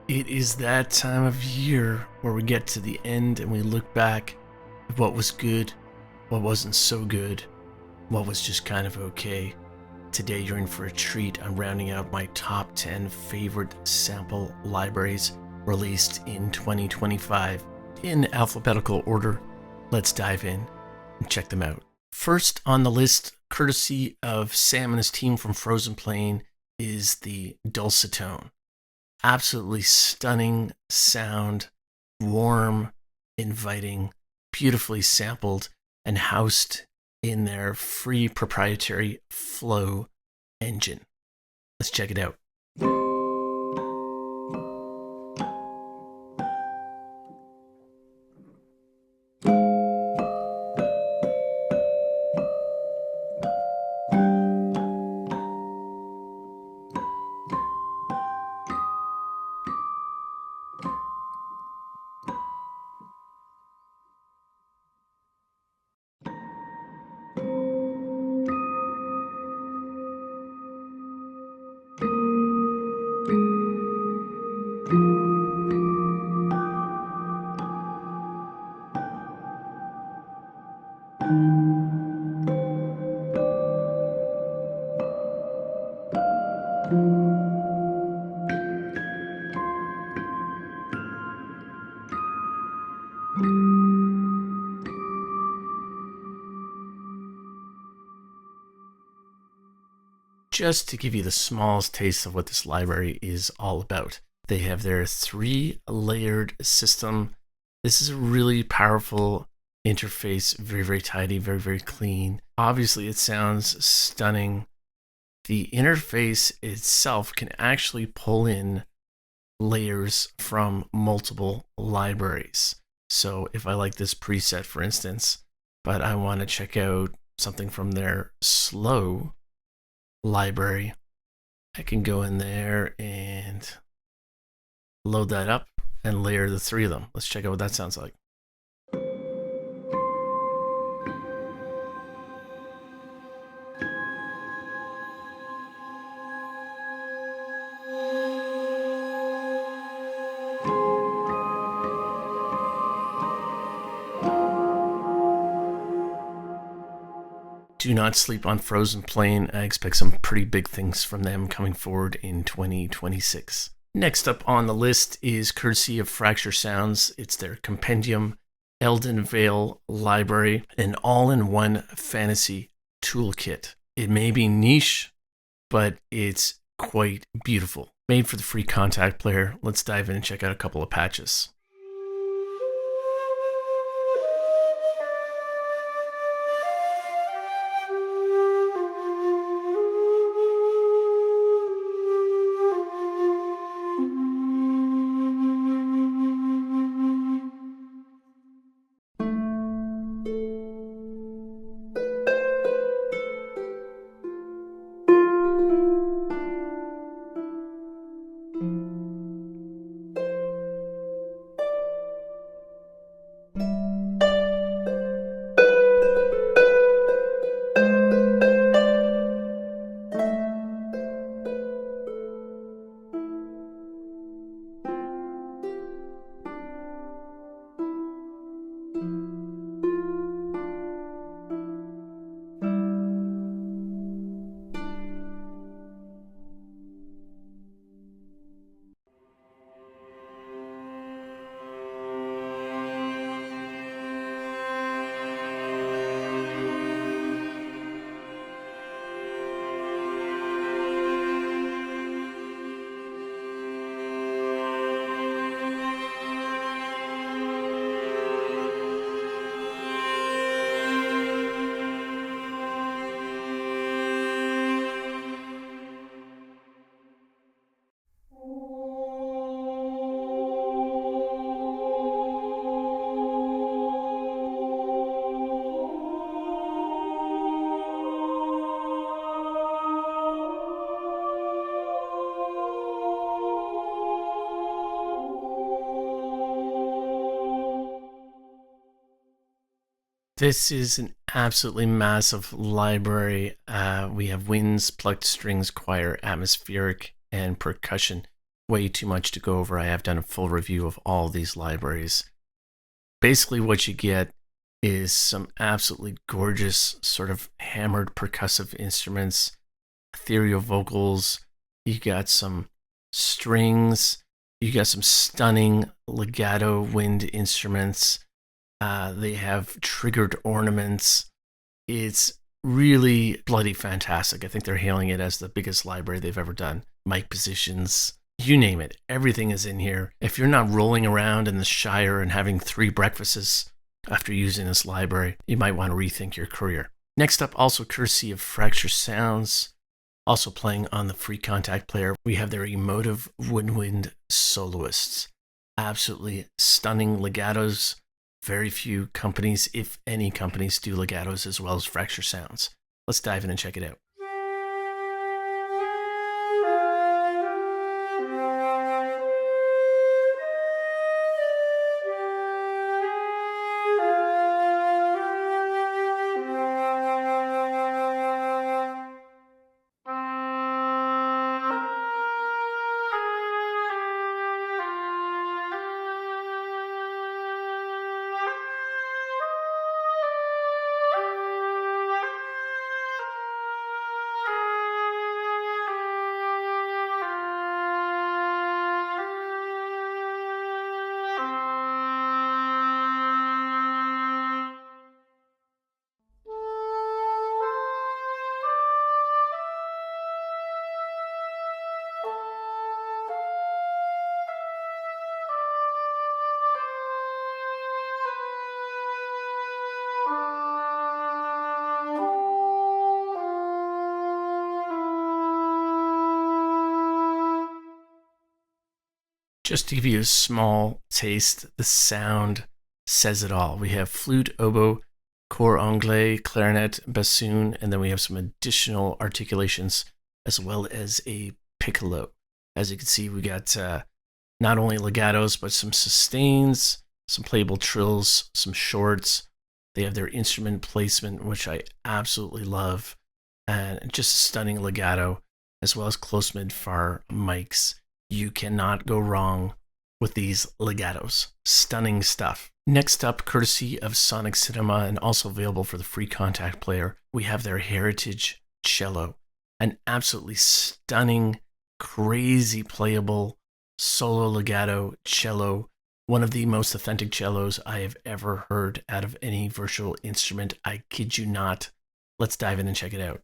It is that time of year where we get to the end and we look back at what was good, what wasn't so good, what was just kind of okay. Today you're in for a treat. I'm rounding out my top 10 favorite sample libraries released in 2025 in alphabetical order. Let's dive in and check them out. First on the list, courtesy of Sam and his team from Frozen Plain, is the Dulcitone. Absolutely stunning sound, warm, inviting, beautifully sampled, and housed in their free proprietary Flow engine. Let's check it out. Just to give you the smallest taste of what this library is all about, they have their 3-layered system. This is a really powerful interface, very tidy, very clean. Obviously, it sounds stunning. The interface itself can actually pull in layers from multiple libraries. So if I like this preset, for instance, but I want to check out something from their slow library, I can go in there and load that up and layer the 3 of them. Let's check out what that sounds like. Do not sleep on Frozen Plain. I expect some pretty big things from them coming forward in 2026. Next up on the list is courtesy of Fracture Sounds. It's their Compendium Eldenvale library, an all-in-one fantasy toolkit. It may be niche, but it's quite beautiful. Made for the free Contact player. Let's dive in and check out a couple of patches. This is an absolutely massive library. We have winds, plucked strings, choir, atmospheric, and percussion. way too much to go over. I have done a full review of all these libraries. Basically, what you get is some absolutely gorgeous sort of hammered percussive instruments, ethereal vocals. You got some strings. You got some stunning legato wind instruments. They have triggered ornaments. It's really bloody fantastic. I think they're hailing it as the biggest library they've ever done. Mic positions, you name it. Everything is in here. If you're not rolling around in the Shire and having 3 breakfasts after using this library, you might want to rethink your career. Next up, also courtesy of Fracture Sounds, also playing on the free contact player, we have their Emotive Woodwind Soloists. Absolutely stunning legatos. Very few companies, if any companies, do legatos as well as Fracture Sounds. Let's dive in and check it out. Just to give you a small taste, the sound says it all. We have flute, oboe, cor anglais, clarinet, bassoon, and then we have some additional articulations as well as a piccolo. As you can see, we got not only legatos, but some sustains, some playable trills, some shorts. They have their instrument placement, which I absolutely love, and just a stunning legato, as well as close mid-far mics. You cannot go wrong with these legatos. Stunning stuff. Next up, courtesy of Sonic Cinema and also available for the free contact player, we have their Heritage Cello. An absolutely stunning, crazy playable solo legato cello. One of the most authentic cellos I have ever heard out of any virtual instrument. I kid you not. Let's dive in and check it out.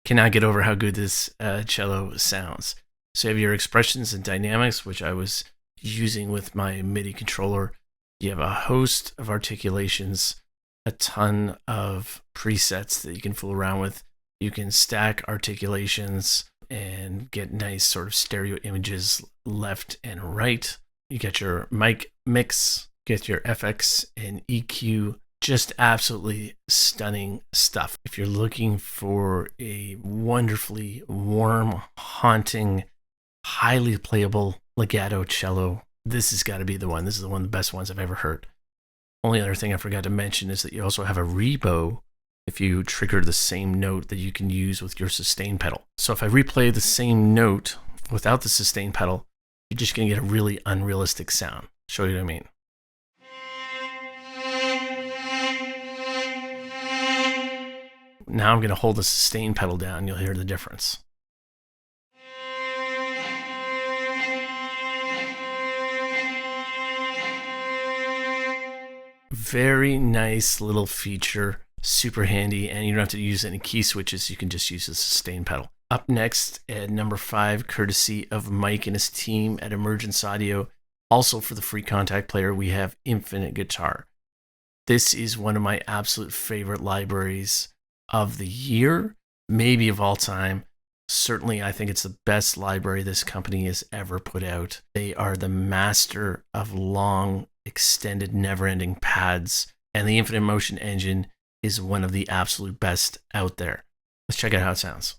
Cannot get over how good this cello sounds. So you have your expressions and dynamics, which I was using with my MIDI controller. You have a host of articulations, a ton of presets that you can fool around with. You can stack articulations and get nice sort of stereo images left and right. You get your mic mix, get your FX and EQ. Just absolutely stunning stuff. If you're looking for a wonderfully warm, haunting, highly playable legato cello, this has got to be the one. This is one of the best ones I've ever heard. Only other thing I forgot to mention is that you also have a rebow if you trigger the same note that you can use with your sustain pedal. So if I replay the same note without the sustain pedal, you're just going to get a really unrealistic sound. Show you what I mean. Now I'm going to hold the sustain pedal down and you'll hear the difference. Very nice little feature, super handy, and you don't have to use any key switches. You can just use the sustain pedal. Up next at number 5, courtesy of Mike and his team at Emergence Audio, also for the free Contact player, we have Infinite Guitar. This is one of my absolute favorite libraries of the year, maybe of all time. Certainly, I think it's the best library this company has ever put out. They are the master of long, extended, never-ending pads, and the Infinite Motion engine is one of the absolute best out there. Let's check out how it sounds.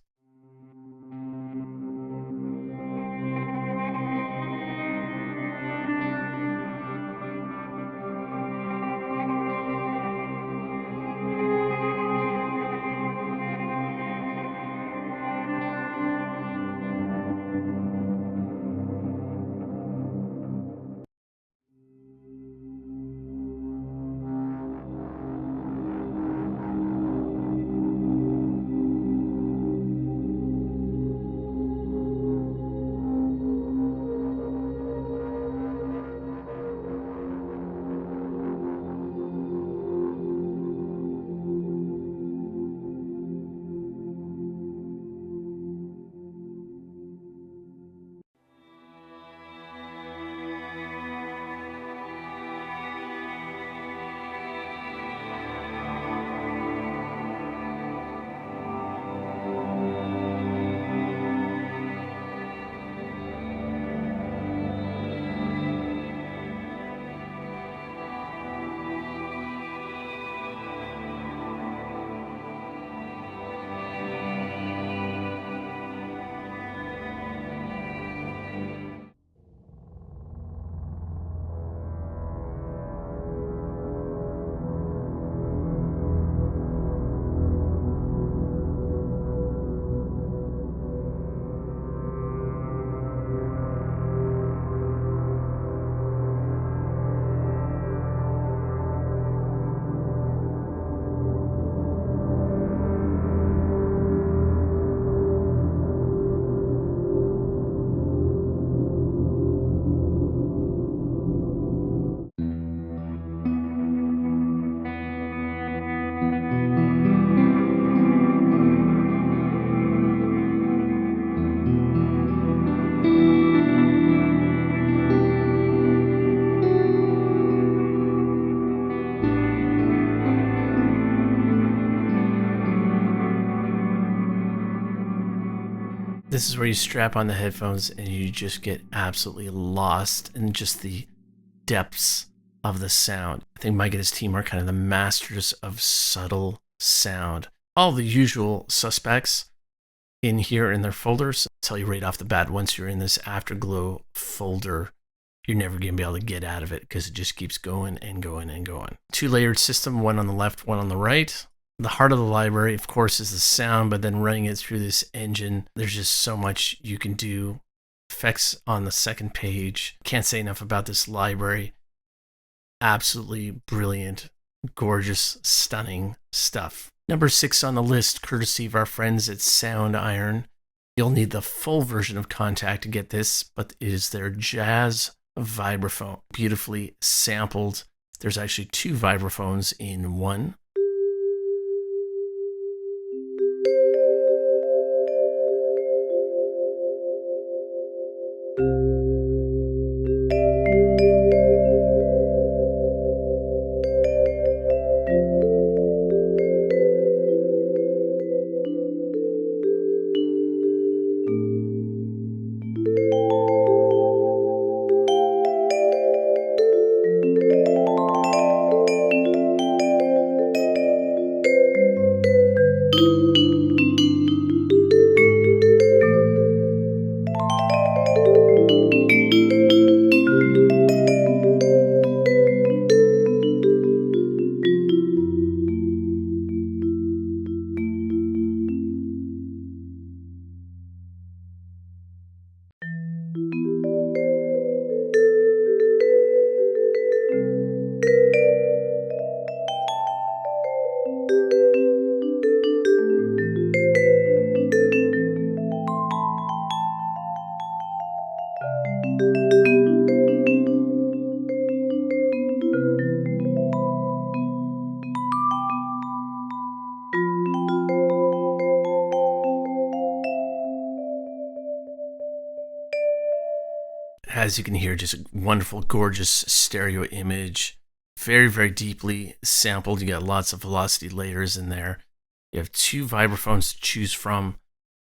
This is where you strap on the headphones and you just get absolutely lost in just the depths of the sound. I think Mike and his team are kind of the masters of subtle sound. All the usual suspects in here in their folders. I'll tell you right off the bat, once you're in this Afterglow folder, you're never going to be able to get out of it because it just keeps going and going and going. 2-layered system, one on the left, one on the right. The heart of the library, of course, is the sound, but then running it through this engine, there's just so much you can do. Effects on the second page. Can't say enough about this library. Absolutely brilliant, gorgeous, stunning stuff. Number 6 on the list, courtesy of our friends at Sound Iron. You'll need the full version of Contact to get this, but it is their Jazz Vibraphone. Beautifully sampled. There's actually 2 vibraphones in one. As you can hear, just a wonderful, gorgeous stereo image. Very, very deeply sampled. You got lots of velocity layers in there. You have 2 vibraphones to choose from,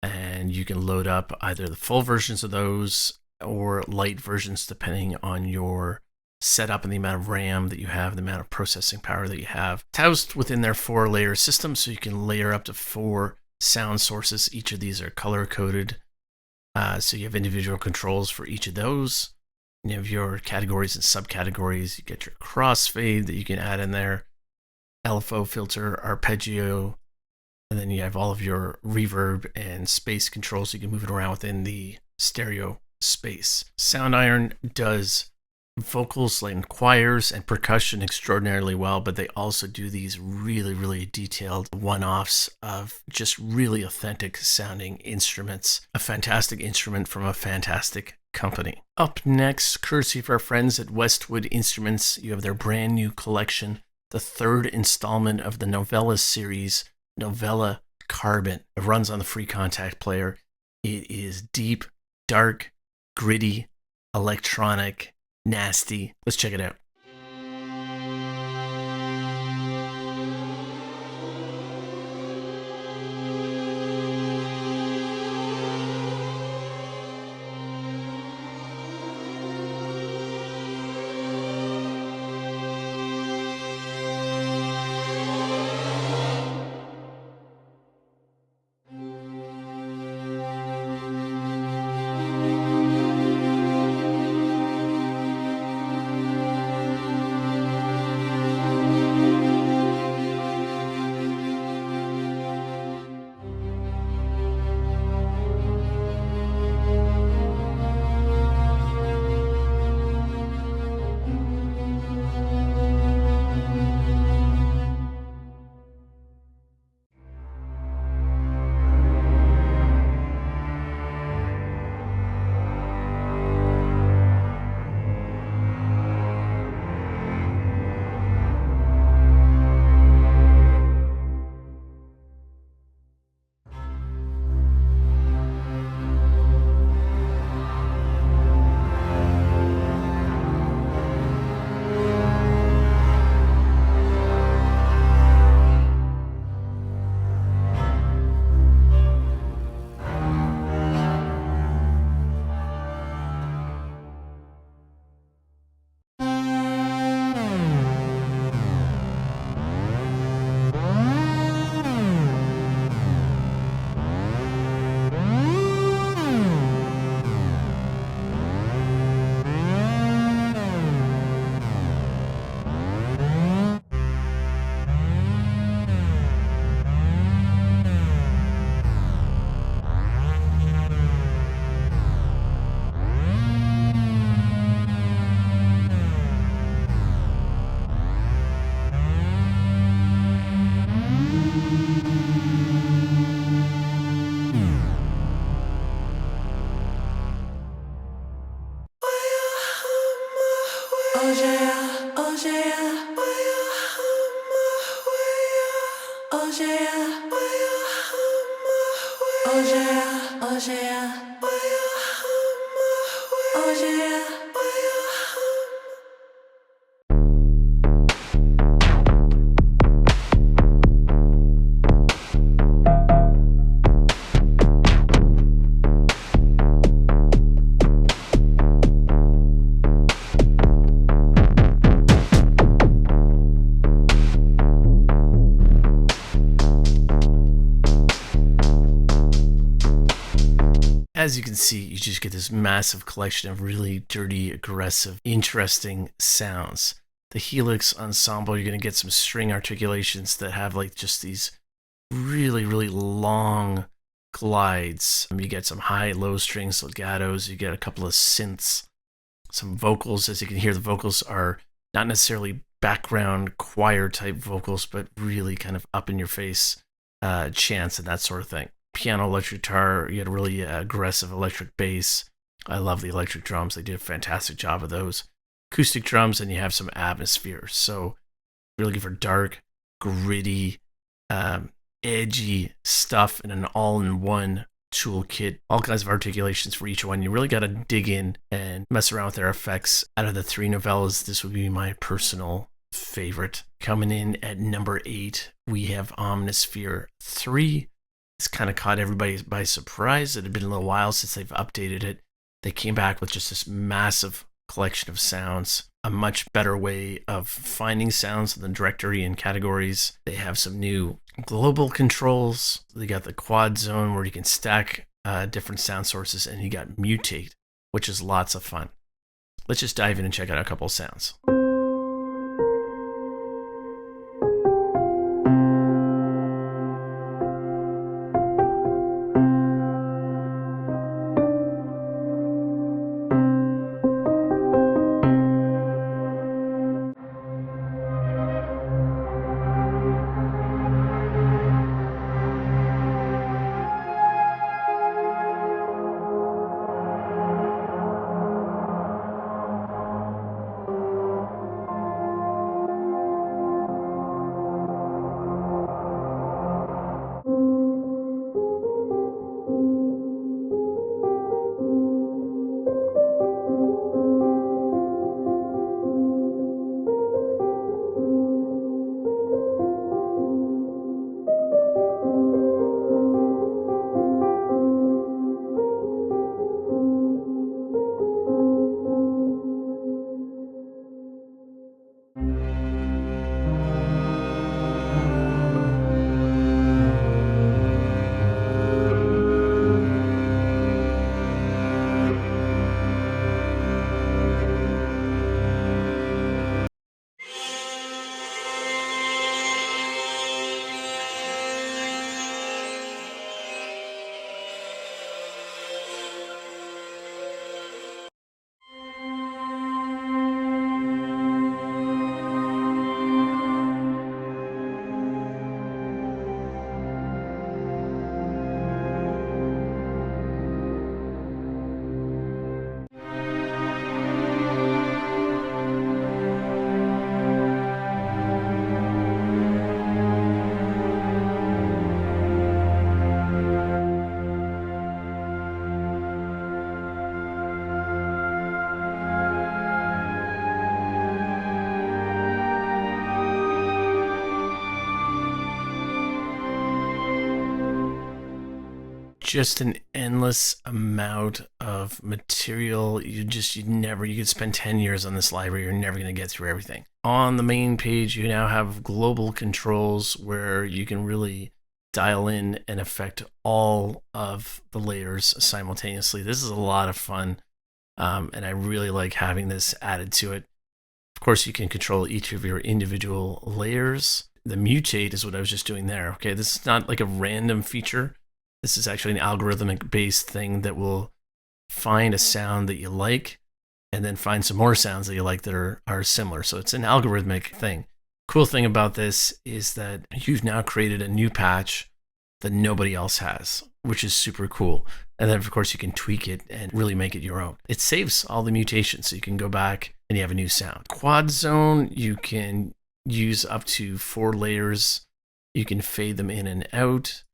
and you can load up either the full versions of those or light versions depending on your setup and the amount of RAM that you have, the amount of processing power that you have. It's housed within their 4-layer system, so you can layer up to 4 sound sources. Each of these are color coded, so you have individual controls for each of those. You have your categories and subcategories. You get your crossfade that you can add in there, LFO filter, arpeggio, and then you have all of your reverb and space controls so you can move it around within the stereo space. Sound Iron does vocals and choirs and percussion extraordinarily well, but they also do these really, really detailed one-offs of just really authentic sounding instruments. A fantastic instrument from a fantastic company. Up next, courtesy of our friends at Westwood Instruments, you have their brand new collection, the 3rd installment of the Novella series, Novella Carbon. It runs on the free Contact player. It is deep, dark, gritty, electronic, nasty. Let's check it out. As you can see, you just get this massive collection of really dirty, aggressive, interesting sounds. The Helix ensemble, you're going to get some string articulations that have like just these really, really long glides. You get some high, low strings, legatos. You get a couple of synths, some vocals. As you can hear, the vocals are not necessarily background choir type vocals, but really kind of up in your face chants and that sort of thing. Piano, electric guitar, you had a really aggressive electric bass. I love the electric drums. They did a fantastic job of those. Acoustic drums, and you have some atmosphere. So you're looking for dark, gritty, edgy stuff in an all-in-one toolkit, all kinds of articulations for each one. You really got to dig in and mess around with their effects. Out of the 3 novellas, this would be my personal favorite. Coming in at number 8, we have Omnisphere 3. It's kind of caught everybody by surprise. It had been a little while since they've updated it. They came back with just this massive collection of sounds, a much better way of finding sounds in the directory and categories. They have some new global controls. They got the quad zone where you can stack different sound sources, and you got mutate, which is lots of fun. Let's just dive in and check out a couple of sounds. Just an endless amount of material. You could spend 10 years on this library. You're never going to get through everything. On the main page, you now have global controls where you can really dial in and affect all of the layers simultaneously. This is a lot of fun, and I really like having this added to it. Of course, you can control each of your individual layers. The mutate is what I was just doing there. Okay, this is not like a random feature. This is actually an algorithmic-based thing that will find a sound that you like and then find some more sounds that you like that are similar. So it's an algorithmic thing. Cool thing about this is that you've now created a new patch that nobody else has, which is super cool. And then, of course, you can tweak it and really make it your own. It saves all the mutations, so you can go back and you have a new sound. Quad zone, you can use up to 4 layers. You can fade them in and out.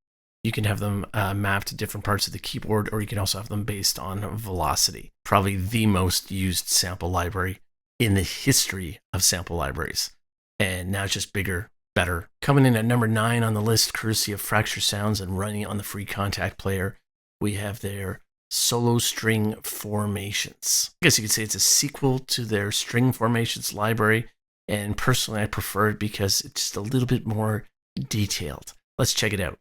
You can have them mapped to different parts of the keyboard, or you can also have them based on velocity. Probably the most used sample library in the history of sample libraries. And now it's just bigger, better. Coming in at number 9 on the list, courtesy of Fracture Sounds and running on the free Contact player, we have their Solo String Formations. I guess you could say it's a sequel to their String Formations library. And personally, I prefer it because it's just a little bit more detailed. Let's check it out.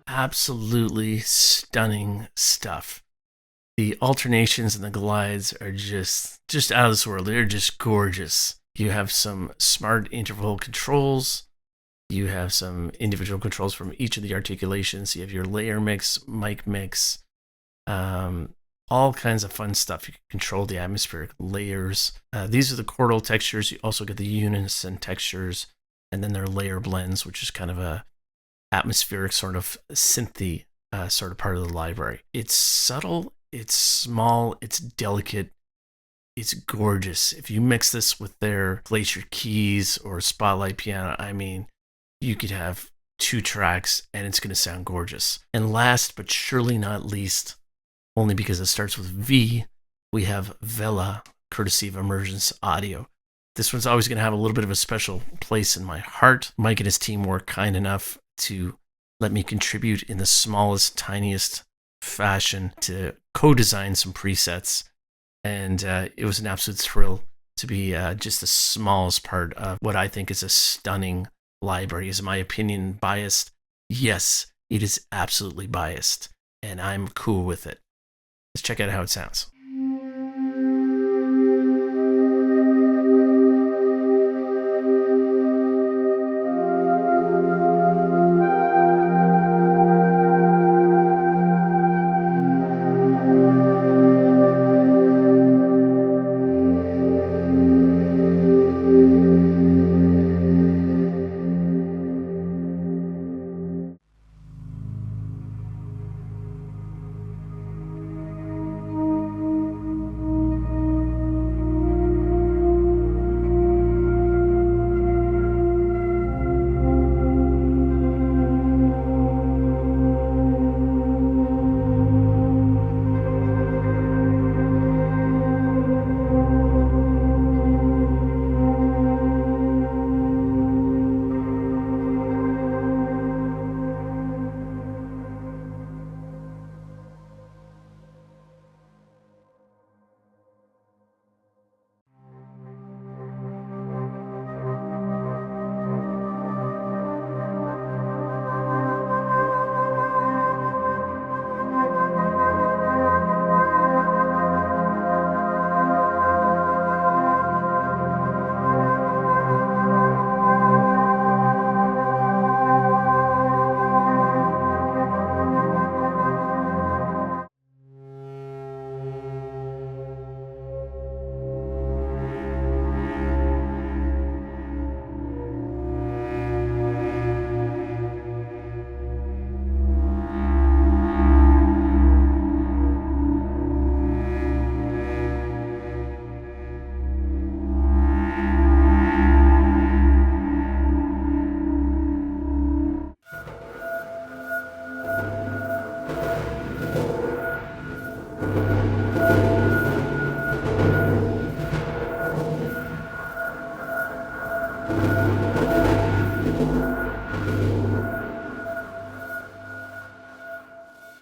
absolutely stunning stuff. The alternations and the glides are just out of this world. They're just gorgeous. You have some smart interval controls. You have some individual controls from each of the articulations. You have your layer mix, mic mix, all kinds of fun stuff. You can control the atmospheric layers. These are the chordal textures. You also get the unison textures, and then there are layer blends, which is kind of a atmospheric sort of synthy sort of part of the library. It's subtle, it's small, it's delicate, it's gorgeous. If you mix this with their Glacier keys or Spotlight piano, I mean, you could have 2 tracks and it's going to sound gorgeous. And last but surely not least, only because it starts with V, we have Vela, courtesy of Emergence Audio. This one's always going to have a little bit of a special place in my heart. Mike and his team were kind enough to let me contribute in the smallest, tiniest fashion to co-design some presets. And it was an absolute thrill to be just the smallest part of what I think is a stunning library. Is my opinion biased? Yes, it is absolutely biased. And I'm cool with it. Let's check out how it sounds.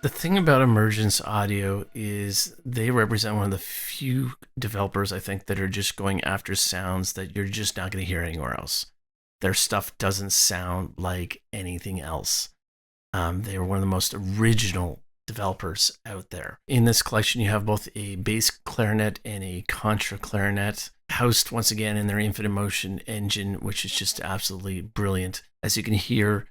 The thing about Emergence Audio is they represent one of the few developers, I think, that are just going after sounds that you're just not going to hear anywhere else. Their stuff doesn't sound like anything else. They are one of the most original developers out there. In this collection, you have both a bass clarinet and a contra clarinet, housed once again in their Infinite Motion engine, which is just absolutely brilliant. As you can hear,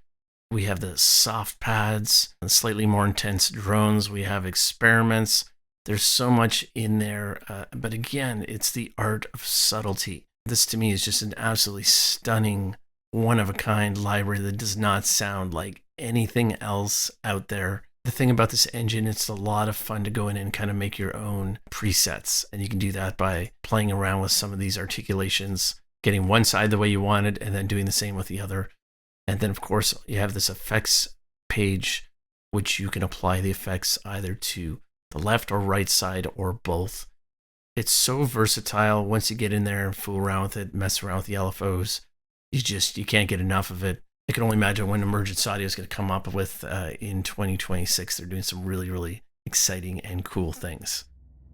we have the soft pads, and slightly more intense drones. We have experiments. There's so much in there. But again, it's the art of subtlety. This to me is just an absolutely stunning, one-of-a-kind library that does not sound like anything else out there. The thing about this engine, it's a lot of fun to go in and kind of make your own presets. And you can do that by playing around with some of these articulations, getting one side the way you want it, and then doing the same with the other. And then, of course, you have this effects page, which you can apply the effects either to the left or right side or both. It's so versatile. Once you get in there and fool around with it, mess around with the LFOs, you can't get enough of it. I can only imagine when Emergence Audio is going to come up with in 2026. They're doing some really, really exciting and cool things.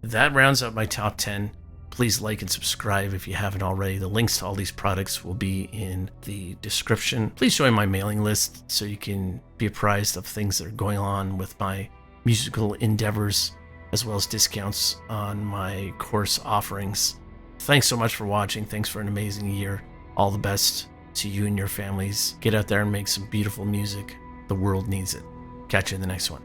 That rounds up my top 10. Please like and subscribe if you haven't already. The links to all these products will be in the description. Please join my mailing list so you can be apprised of things that are going on with my musical endeavors, as well as discounts on my course offerings. Thanks so much for watching. Thanks for an amazing year. All the best to you and your families. Get out there and make some beautiful music. The world needs it. Catch you in the next one.